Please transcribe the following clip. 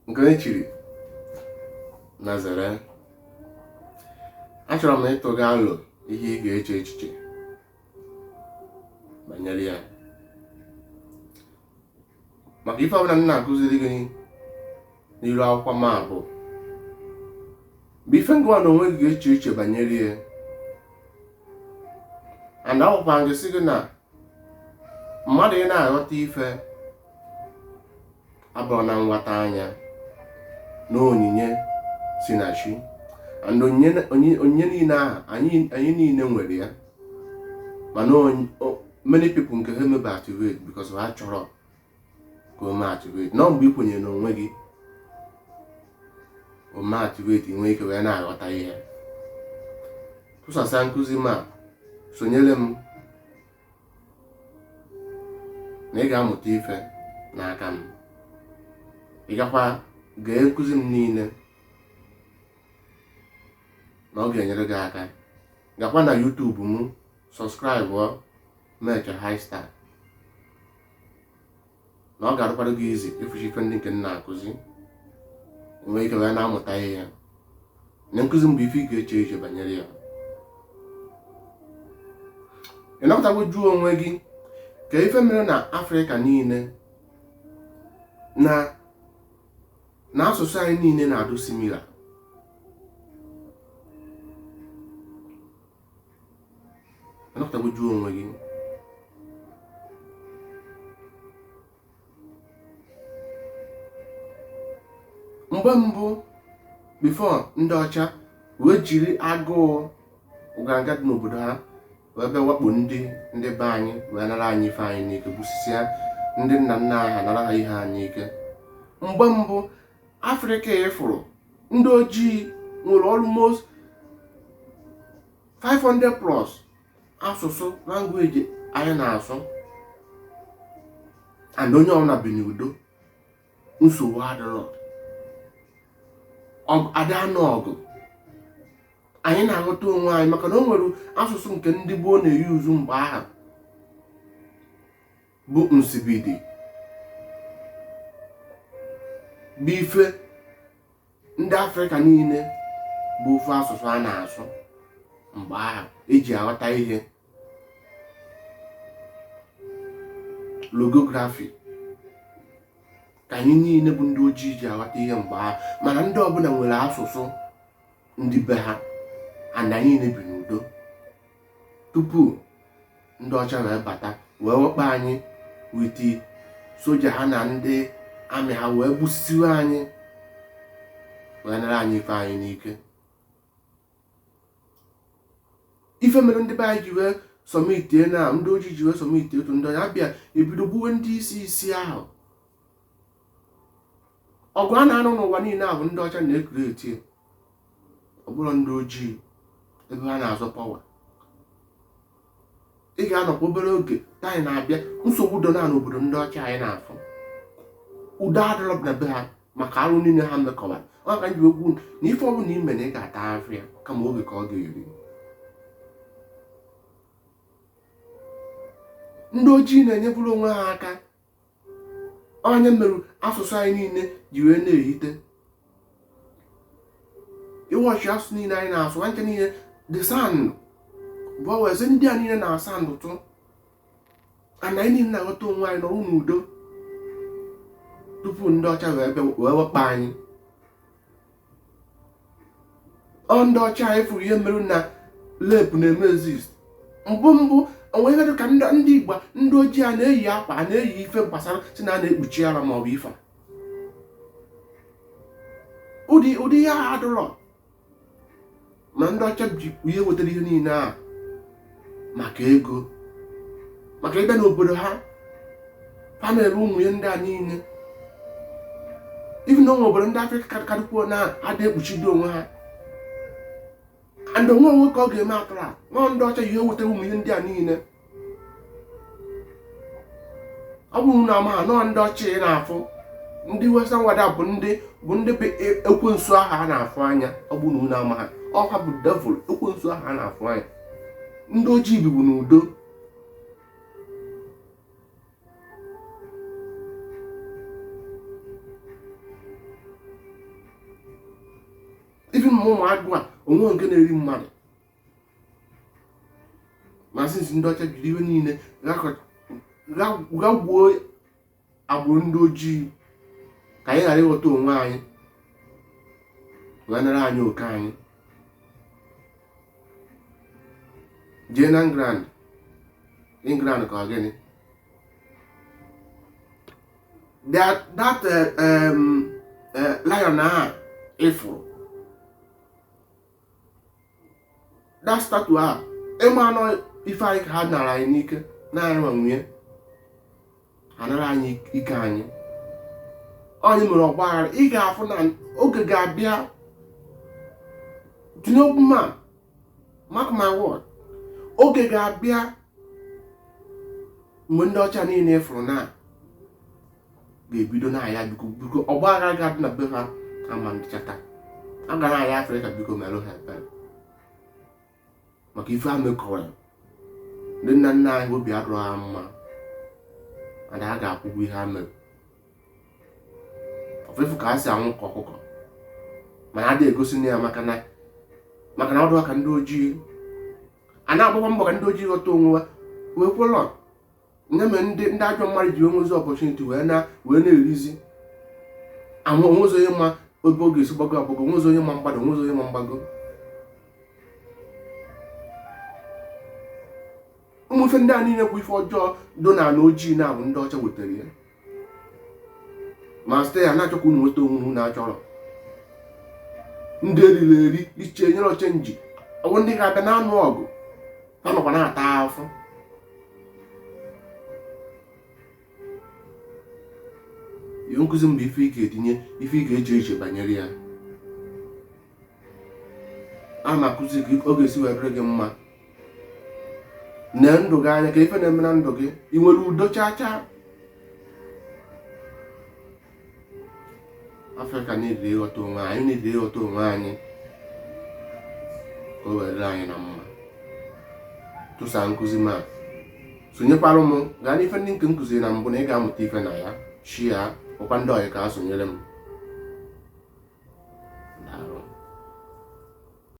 nke echiri na zere. Achọrọ m ịtụ gị alo ihe ị ga-eche echiche banyere ya, maka ife ọbụla m na-akụziri gị n'iru akwụkwọ m bụ ife ngwa na onwe gị ga-eche echiche banyere ya. And akwụkwọ gị sị gị na mmadụ ị na-aghọta ife abụrụ na nghọta anya na onyinye si na chi, and onyinye niile ahụ anyị niile nwere ya, mana many people nke ha emebe activate because ha chọrọ ka o mee activate. Nọ mgbe ị kwenyere n'onwe gị o mee activate, nwee ike wee na-aghọta ihe. Tụsasa nkụzi ma sonyere m na ị ga-amụta ife n'aka m. Ị gakwa gee nkụzi m niile na ọ ga-enyere gị aka. Gakwa na YouTube m, subscribe meche high star, na ọ ga-arụkwara gị izi ịfụchi ife ndị nke m na-akụzi, nwee ike wee na-amụta ihe. Na nkụzi m bụ ife ị ga-eche eche banyere ya. Ị napụtago jụọ onwe gị ka ife mere na Afrịka niile na asụsụ anyị niile na-adụ similar. Ị napụtago jụọ onwe gị. Mgbe mbụ before ndị ọcha wee jiri agụụ ụganga dị n'obodo ha wee bịa wakpo ndị be anyị wee nara anyị ife anyị n'ike, busisia ndị nna nna anyị ha nara ha ihe anyị ike. Mgbe mbụ Afrịka ịfụrụ ndị ojii nwere almost 500 plus asụsụ language anyị na-asụ, and onye ọbụla bi n'udo, nsogbu adịrọ, ada anụ ọgụ. Anyị na-aghọta onwe anyị maka na o nwere asụsụ nke ndị gboo na-eyuzu mgbe ahụ bụ nsibidi, bụ ife ndị Afrịka niile bụ ofe asụsụ a na-asụ mgbe ahụ eji aghọta ihe. Logography ka anyị niile bụ ndị ojii ji aghọta ihe mgbe ahụ, mana ndị ọbụla nwere asụsụ ndị be ha, and anyị niile bi n'udo tupu ndị ọcha wee bata wee wakpo anyị witi soja ha na ndị amị ha wee gbusisiwe anyị wee nara anyị ife anyị n'ike. Ife mere ndị be anyị ji wee sọmitie na ndị ojii ji wee sọmitie otu ndị ọcha abịa ebido gbuwe ndị isi ahụ. Ọgụ a na-anụ n'ụwa niile ahụ ndị ọcha na-ekreti, ọ bụrụ ndị ojii ebe ha na-azọ pawa. Ị ga-anọkwa obere oge anyị na-abịa, nsogbu do na n'obodo ndị ọcha anyị na-afụ. Udo adịrọ na be ha maka arụ niile ha mekọwara. Ọ ka nji okwu na ife ọbụla ime na ị ga-ata afọ ya kama oge ka ọ ga-eri. Ndị ojii na-enyeburu onwe ha aka. Onye merụ asụsụ anyị niile ji wee na-eyite. Ịwọchi asụsụ niile anyị na-asụ, nke niile the sand bụ weze ndị a niile na-asa ndụtụ, ana anyị niile na-aghọta onwe anyị nọrụ n'udo tupu ndị ọcha wee wakpo anyị. Ndị ọcha anyị fụrụ ihe merụ na lep na-eme exist. Mbụ onwe ihe ka ndị Igbo ndị ojii a na-eyi akwa, a na-eyi ife gbasara si na na-ekpuchi ara ma ọ bụ ife ụdị ya adụrọ, ma ndị ọcha ji ihe wetara ihe niile a maka ego, maka ịbịa n'obodo ha na-ere ụmụ ihe ndị a niile. Even though obodo ndị Afrịka karịkwuo na ada ekpuchido onwe ha, and onwe onwe ka ọ ga-eme atara nọ ndị ọcha ihe wetara ụmụ ihe ndị a niile. Ọ bụrụ na ama nọ ndị ọcha ị na-afụ, ndị Western Wada bụ ndị ekwensu aha a na-afụ anya. Ọ bụ na unu ama ha, ọha bụ devil, ekwensu aha a na-afụ anya. Ndị ojii bibu n'udo. even ụmụagụ a onwe nke na-eri mmadụ ma sinsi ndị ọcha jiri iwe niile ga gbuo agbụrụ ndị ojii ka anyị ghara ịghọta onwe anyị wee nara anyị oke anyị. Jee na England ka ọ gịnị that lion a ịfụrụ that statue a ịma anọ ife anyị ka ha nara anyị n'ike na anyị nwa nwunye ha nara anyị ike anyị. Anyị mere ọgbaghara. Ị ga-afụ na oge ga-abịa Tinubu man, mark my word, oge ga-abịa mgbe ndị ọcha niile fụrụ na ga-ebido na ya biko ọgbaghara ga-adị na be ha ama ndịchata a gara anyị Afrịka biko merụ ha ebere maka ife amekọrọ ndị nna nna anyị obi adọrọ ha mma ada ha ga-akwụgwọ ihe ha mere. Ofefu ka ha si anwụ ka ọkụkọ mana a na-egosi na ya maka na ọ dụwa ka ndị ojii a na-agbakwa mbọ ka ndị ojii ghọta onwe wee kwụlọ nye me ndị ajọ mmadụ ji enwezi opportunity wee na-erizi ahụ onwezi onye ma oge oge esi gbago agbago, onwezi onye ma mgbado, onwezi onye ma mgbago. Ụmụ ife ndị a niile bụ ife ọjọọ do na ala ojii na-abụ ndị ọcha wetara ya ma site ya na-achọkwa unu nweta onwe unu na-achọrọ ndị eriri eri iche nyere ochenji ọgwụ ndị ga-abịa na-anụ ọgụ ha nọkwa na-ata afọ. Ihe nkụzi mgbe ife ị ga-etinye ife ị ga-eche iche banyere ya a na-akụzi ka ọ ga-esi wee dịrị gị mma nee ndụ gị anya ka ife na-eme na ndụ gị ị nwere udo chaa. Afrịka niile ịghọta onwe anyị niile ịghọta onwe anyị ka o were anyị na mma. Tụsa nkụzi ma sonyekwara m gaa n'ife ndị nke nkụziri na mbụ na ị ga-amụta ife na ya chi ya ụkwa ndị ọyị ka ha sonyere m.